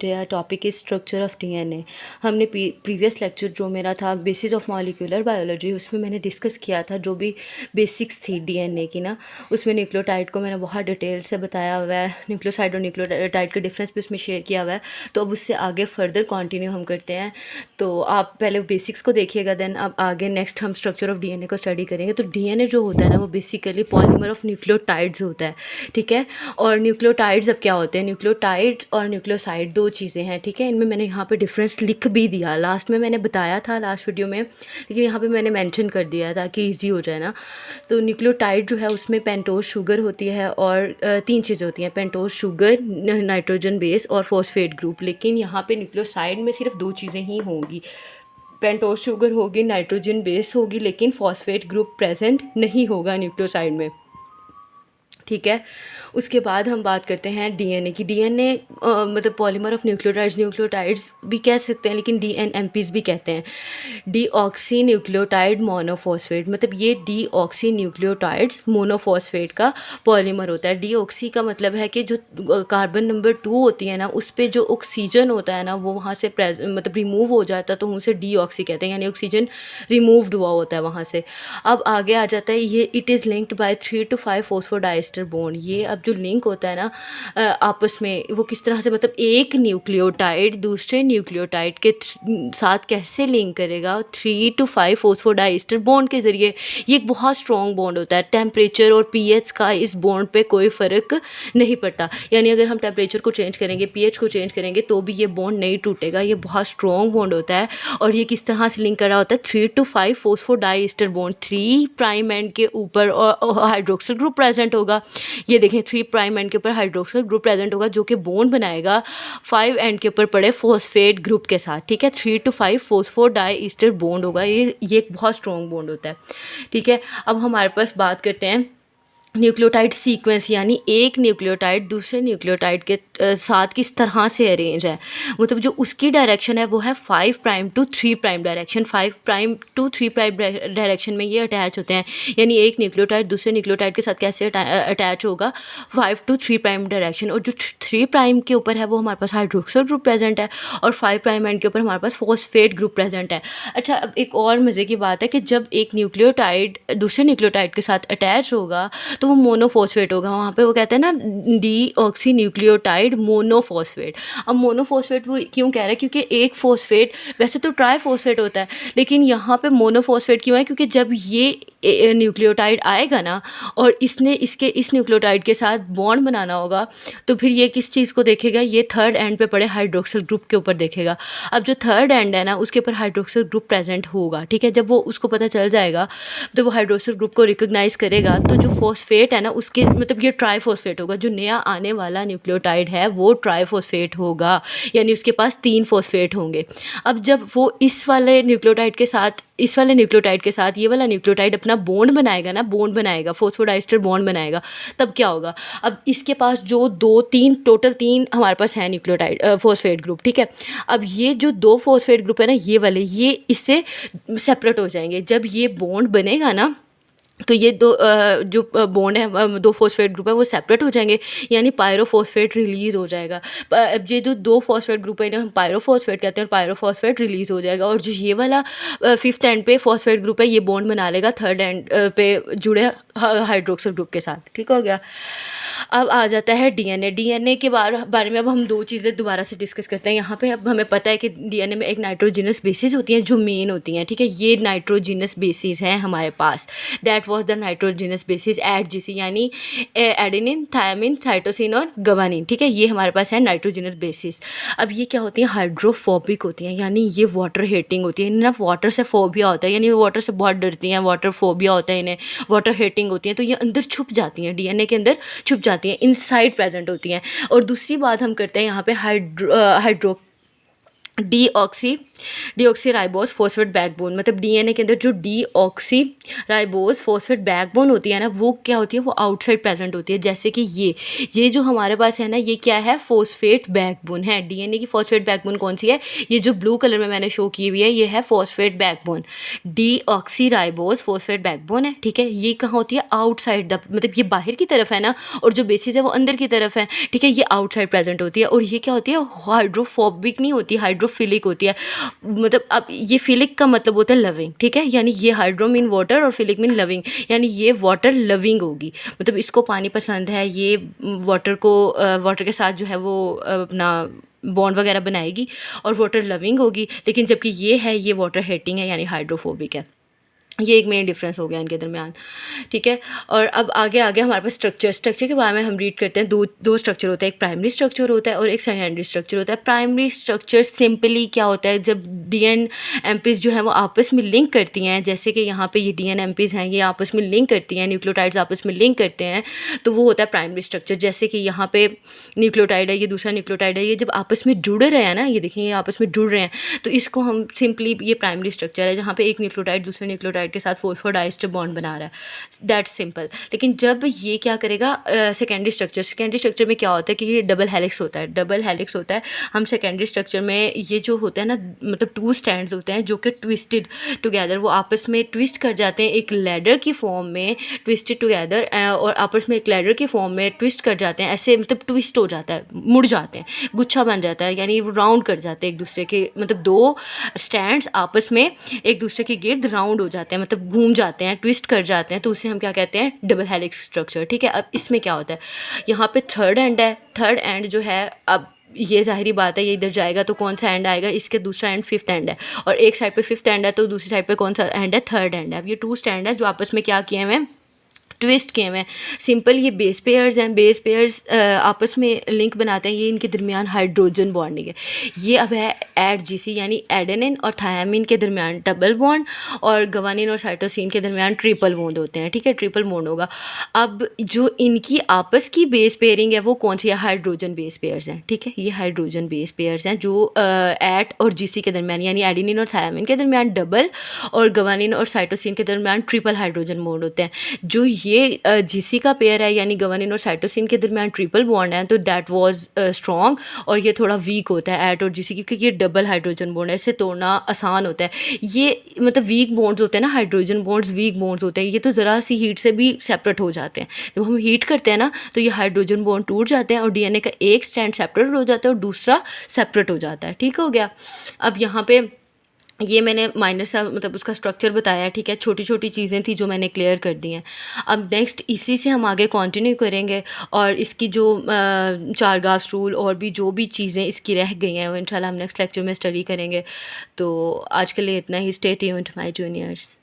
Today our topic is structure of DNA. हमने previous lecture जो मेरा था बेसिस ऑफ मॉलिक्यूलर बायोलॉजी, उसमें मैंने डिस्कस किया था जो भी बेसिक्स थी डीएनए की ना, उसमें न्यूक्लियोटाइड को मैंने बहुत डिटेल से बताया हुआ है, न्यूक्लियोसाइड और न्यूक्लियोटाइड के डिफरेंस भी उसमें शेयर किया हुआ है। तो अब उससे आगे फर्दर कंटिन्यू हम करते हैं। तो आप पहले बेसिक्स को देखिएगा, देन अब आगे नेक्स्ट हम स्ट्रक्चर ऑफ डीएनए को स्टडी करेंगे। तो डीएनए जो होता है ना, वो बेसिकली पॉलीमर ऑफ न्यूक्लियोटाइड्स होता है, ठीक है। और न्यूक्लियोटाइड्स अब क्या होते हैं, न्यूक्लियोटाइड्स और न्यूक्लियोसाइड दो चीज़ें हैं, ठीक है। इनमें मैंने यहाँ पे डिफरेंस लिख भी दिया, लास्ट में मैंने बताया था लास्ट वीडियो में, लेकिन यहाँ पे मैंने मेंशन कर दिया ताकि इजी हो जाए ना। तो न्यूक्लियोटाइड जो है उसमें पेंटोज शुगर होती है और तीन चीज़ें होती हैं, पेंटोज शुगर, नाइट्रोजन बेस और फॉस्फेट ग्रुप। लेकिन यहाँ पे न्यूक्लियोसाइड में सिर्फ दो चीज़ें ही होंगी, पेंटोज शुगर होगी, नाइट्रोजन बेस होगी, लेकिन फॉस्फेट ग्रुप प्रेजेंट नहीं होगा न्यूक्लियोसाइड में, ठीक है। उसके बाद हम बात करते हैं डीएनए की। डीएनए मतलब पॉलीमर ऑफ न्यूक्लियोटाइड्स, न्यूक्लियोटाइड्स भी कह सकते हैं, लेकिन डीएनएमपीज भी कहते हैं। डीऑक्सी न्यूक्लियोटाइड मोनोफॉस्फेट, मतलब ये डीऑक्सी न्यूक्लियोटाइड्स मोनोफॉस्फेट का पॉलीमर होता है। डीऑक्सी का मतलब है कि जो कार्बन नंबर 2 होती है ना, उस पर जो ऑक्सीजन होता है ना, वो वहाँ से मतलब रिमूव हो जाता है, तो उसे डीऑक्सी कहते हैं, यानी ऑक्सीजन रिमूव्ड हुआ होता है वहाँ से। अब आगे आ जाता है ये, it is linked by 3 to 5 phosphodiester bond. ये अब जो लिंक होता है ना आपस में, वो किस तरह से, मतलब एक न्यूक्लियोटाइड दूसरे न्यूक्लियोटाइड के साथ कैसे लिंक करेगा, 3 to 5 फॉस्फोडाइस्टर बॉन्ड के ज़रिए। ये एक बहुत स्ट्रॉन्ग बॉन्ड होता है, टेम्परेचर और पीएच का इस बॉन्ड पे कोई फ़र्क नहीं पड़ता, यानी अगर हम टेम्परेचर को चेंज करेंगे, पीएच को चेंज करेंगे, तो भी ये बॉन्ड नहीं टूटेगा। ये बहुत स्ट्रॉन्ग बॉन्ड होता है। और ये किस तरह से लिंक कर रहा होता है, 3 to 5 phosphodiester bond, 3 prime and के ऊपर और हाइड्रोक्सिल ग्रुप प्रेजेंट होगा। ये देखें, 3 प्राइम एंड के ऊपर हाइड्रोक्सिल ग्रुप प्रेजेंट होगा, जो कि बॉन्ड बनाएगा 5 एंड के ऊपर पड़े फॉस्फेट ग्रुप के साथ, ठीक है। 3 to 5 फॉस्फोडाइस्टर बॉन्ड होगा। ये एक बहुत स्ट्रॉन्ग बॉन्ड होता है, ठीक है। अब हमारे पास बात करते हैं न्यूक्लियोटाइड सीक्वेंस, यानी एक न्यूक्लियोटाइड दूसरे न्यूक्लियोटाइड के साथ किस तरह से अरेंज है। मतलब जो उसकी डायरेक्शन है वो है 5 prime to 3 prime direction. 5 prime to 3 prime direction में ये अटैच होते हैं, यानी एक न्यूक्लियोटाइड दूसरे न्यूक्लियोटाइड के साथ कैसे अटैच होगा, 5 to 3 प्राइम डायरेक्शन। और जो 3 प्राइम के ऊपर है वो हमारे पास हाइड्रोक्सिल ग्रुप प्रेजेंट है, और 5 प्राइम एंड के ऊपर हमारे पास फॉस्फेट ग्रुप प्रेजेंट है। अच्छा, अब एक और मज़े की बात है कि जब एक न्यूक्लियोटाइड दूसरे न्यूक्लियोटाइड के साथ अटैच होगा तो वो मोनोफॉस्फेट होगा। वहाँ पे वो कहते हैं ना, डीऑक्सी न्यूक्लियोटाइड मोनोफॉस्फेट। अब मोनोफॉस्फेट वो क्यों कह रहा है, क्योंकि एक फॉस्फेट, वैसे तो ट्राईफॉस्फेट होता है, लेकिन यहाँ पे मोनोफॉस्फेट क्यों है, क्योंकि जब ये न्यूक्लियोटाइड आएगा ना और इसने इसके इस न्यूक्लियोटाइड के साथ बॉन्ड बनाना होगा, तो फिर ये किस चीज़ को देखेगा, ये थर्ड एंड पे पड़े हाइड्रोक्सिल ग्रुप के ऊपर देखेगा। अब जो थर्ड एंड है ना, उसके ऊपर हाइड्रोक्सिल ग्रुप प्रेजेंट होगा, ठीक है। जब वो उसको पता चल जाएगा तो वो हाइड्रोक्सिल ग्रुप को रिकॉग्नाइज करेगा, तो जो फॉस्फेट है ना उसके, मतलब ये ट्राईफॉस्फेट होगा। जो नया आने वाला न्यूक्लियोटाइड है वो ट्राईफॉस्फेट होगा, यानी उसके पास 3 फॉस्फेट होंगे। अब जब वो इस वाले न्यूक्लियोटाइड के साथ ये वाला न्यूक्लियोटाइड अपना बॉन्ड बनाएगा ना, बॉन्ड बनाएगा, फॉस्फोडाइस्टर बॉन्ड बनाएगा, तब क्या होगा, अब इसके पास जो 2-3 टोटल 3 हमारे पास है न्यूक्लियोटाइड फॉस्फेट ग्रुप, ठीक है। अब ये जो 2 फॉस्फेट ग्रुप है ना, ये वाले, ये इससे सेपरेट हो जाएंगे। जब ये बॉन्ड बनेगा ना, तो ये जो बॉन्ड है, 2 फॉस्फेट ग्रुप है, वो सेपरेट हो जाएंगे, यानी पायरोफॉस्फेट रिलीज़ हो जाएगा। अब ये जो 2 फॉस्फेट ग्रुप है इन्हें हम पायरोफॉस्फेट कहते हैं, पायरोफॉस्फेट रिलीज़ हो जाएगा। और जो ये वाला 5th एंड पे फॉस्फेट ग्रुप है, ये बॉन्ड बना लेगा 3rd एंड पे जुड़े हाइड्रोक्सिल ग्रुप के साथ, ठीक हो गया। अब आ जाता है डीएनए। डीएनए के बारे में अब हम 2 चीज़ें दोबारा से डिस्कस करते हैं। यहाँ पे अब हमें पता है कि डीएनए में एक नाइट्रोजिनस बेसिस होती हैं जो मेन होती हैं, ठीक है। ये नाइट्रोजिनस बेसिस हैं हमारे पास, that was the nitrogenous bases एडजीसी, यानी एडेनिन, थायमिन, साइटोसिन और गवानिन, ठीक है। ये हमारे पास है नाइट्रोजिनस बेसिस। अब ये क्या होती हैं, हाइड्रोफोबिक होती हैं, यानी ये वाटर हेटिंग होती है। इन्हें वाटर से फोबिया होता है, यानी वाटर से बहुत डरती हैं, वाटर फोबिया होता है इन्हें, वाटर हेटिंग होती हैं। तो ये अंदर छुप जाती हैं, डीएनए के अंदर छुप जाती हैं, इनसाइड प्रेजेंट होती हैं। और दूसरी बात हम करते हैं यहाँ पे डीऑक्सी राइबोस फॉस्फेट बैकबोन, मतलब डीएनए के अंदर जो डीऑक्सी राइबोस फॉस्फेट बैकबोन होती है ना, वो क्या होती है, वो आउटसाइड प्रेजेंट होती है। जैसे कि ये जो हमारे पास है ना, ये क्या है, फॉस्फेट बैकबोन है। डीएनए की फॉस्फेट बैकबोन कौन सी है, ये जो ब्लू कलर में मैंने शो की हुई है, ये है phosphate backbone, deoxy ribose phosphate backbone है। ठीक है, ये कहाँ होती है, आउटसाइड द, मतलब ये बाहर की तरफ है ना, और जो बेसिस है वो अंदर की तरफ है। ठीक है, ये आउटसाइड प्रेजेंट होती है। और ये क्या होती है, हाइड्रोफोबिक नहीं होती, हाइड्रोफिलिक होती है। मतलब अब ये फिलिक का मतलब होता है लविंग। ठीक है, यानी ये हाइड्रो मीन वाटर और फिलिक मीन लविंग, यानी ये वाटर लविंग होगी, मतलब इसको पानी पसंद है, ये वाटर के साथ जो है वो अपना बॉन्ड वगैरह बनाएगी और वाटर लविंग होगी। लेकिन जबकि ये है, ये वाटर हेटिंग है, यानी हाइड्रोफोबिक है। ये एक मेन डिफरेंस हो गया इनके दरमियान। ठीक है, और अब आगे आगे हमारे पास स्ट्रक्चर के बारे में हम रीड करते हैं। दो स्ट्रक्चर होता है, एक प्राइमरी स्ट्रक्चर होता है और एक सेकेंडरी स्ट्रक्चर होता है। प्राइमरी स्ट्रक्चर सिंपली क्या होता है, जब डीएनएमपीज जो है वो आपस में लिंक करती हैं, जैसे कि यहाँ पे ये डीएनएमपीज हैं, ये आपस में लिंक करती हैं, न्यूक्लियोटाइड्स आपस में लिंक करते हैं, तो वो होता है प्राइमरी स्ट्रक्चर। जैसे कि यहाँ पे न्यूक्लियोटाइड है, ये दूसरा न्यूक्लियोटाइड है, ये जब आपस में जुड़ रहे हैं ना, ये देखिए ये आपस में जुड़ रहे हैं, तो इसको हम सिंपली, ये प्राइमरी स्ट्रक्चर है, जहाँ पे एक न्यूक्लियोटाइड दूसरे न्यूक्लियोटाइड के साथ फॉस्फोडाइस्टर बॉन्ड बना रहा है, दैट्स सिंपल। लेकिन जब ये क्या करेगा, सेकेंडरी स्ट्रक्चर में क्या होता है कि ये डबल हेलिक्स होता है, डबल हेलिक्स होता है। हम सेकेंडरी स्ट्रक्चर में ये जो होता है ना, मतलब टू स्ट्रैंड्स होते हैं जो कि ट्विस्टेड टुगेदर, वो आपस में ट्विस्ट कर जाते हैं एक लैडर की फॉर्म में, ट्विस्टेड टुगेदर, और आपस में एक लैडर की फॉर्म में ट्विस्ट कर जाते हैं, ऐसे मतलब ट्विस्ट हो जाता है, मुड़ जाते हैं, गुच्छा बन जाता है, यानी वो राउंड कर जाते हैं एक दूसरे के, मतलब दो स्टैंड्स आपस में एक दूसरे के गिर्द राउंड हो जाते हैं, मतलब घूम जाते हैं, ट्विस्ट कर जाते हैं, तो उसे हम क्या कहते हैं, डबल हेलिक्स स्ट्रक्चर। ठीक है, अब इसमें क्या होता है, यहाँ पे थर्ड एंड है, थर्ड एंड जो है, अब ये ज़ाहिरी बात है, ये इधर जाएगा तो कौन सा एंड आएगा, इसके दूसरा एंड फिफ्थ एंड है, और एक साइड पे फिफ्थ एंड है तो दूसरी साइड पे कौन सा एंड है, थर्ड एंड है। अब ये टू स्टैंड है जो आपस में क्या किए हुए हैं, ट्विस्ट किए हुए हैं। सिंपल ये बेस पेयर्स हैं, बेस पेयर्स आपस में लिंक बनाते हैं, ये इनके दरमियान हाइड्रोजन बॉन्डिंग है। ये अब है एड जीसी, यानी एडेनिन और थायामिन के दरमियान डबल बॉन्ड, और गवानिन और साइटोसिन के दरमियान ट्रिपल बॉन्ड होते हैं। ठीक है, ट्रिपल बॉन्ड होगा। अब जो इनकी आपस की बेस पेयरिंग है वो कौन सी है, हाइड्रोजन बेस पेयर्स हैं। ठीक है, ये हाइड्रोजन बेस पेयर्स हैं जो एट और जीसी के दरमियान, यानी एडेनिन और थायामिन के दरमियान डबल, और गवानिन और साइटोसिन के दरमियान ट्रिपल हाइड्रोजन बॉन्ड होते हैं। जो ये जीसी का पेयर है, यानी गवानिन और साइटोसिन के दरमियान ट्रिपल बॉन्ड है, तो दैट वाज स्ट्रॉन्ग, और ये थोड़ा वीक होता है एट और जीसी, क्योंकि ये डबल हाइड्रोजन बॉन्ड है, इससे तोड़ना आसान होता है। ये मतलब वीक बॉन्ड्स होते हैं ना, हाइड्रोजन बॉन्ड्स वीक बॉन्ड्स होते हैं, ये तो ज़रा सी हीट से भी सेपरेट हो जाते हैं। जब हम हीट करते हैं ना, तो ये हाइड्रोजन बॉन्ड टूट जाते हैं और डीएनए का एक स्ट्रैंड सेपरेट हो जाता है और दूसरा सेपरेट हो जाता है। ठीक हो गया। अब यहाँ पे ये मैंने माइनर सा मतलब उसका स्ट्रक्चर बताया। ठीक है, छोटी छोटी चीज़ें थी जो मैंने क्लियर कर दी हैं। अब नेक्स्ट इसी से हम आगे कंटिन्यू करेंगे, और इसकी जो चारगास रूल और भी जो भी चीज़ें इसकी रह गई हैं वो इंशाल्लाह हम नेक्स्ट लेक्चर में स्टडी करेंगे। तो आज के लिए इतना ही। Stay tuned my juniors.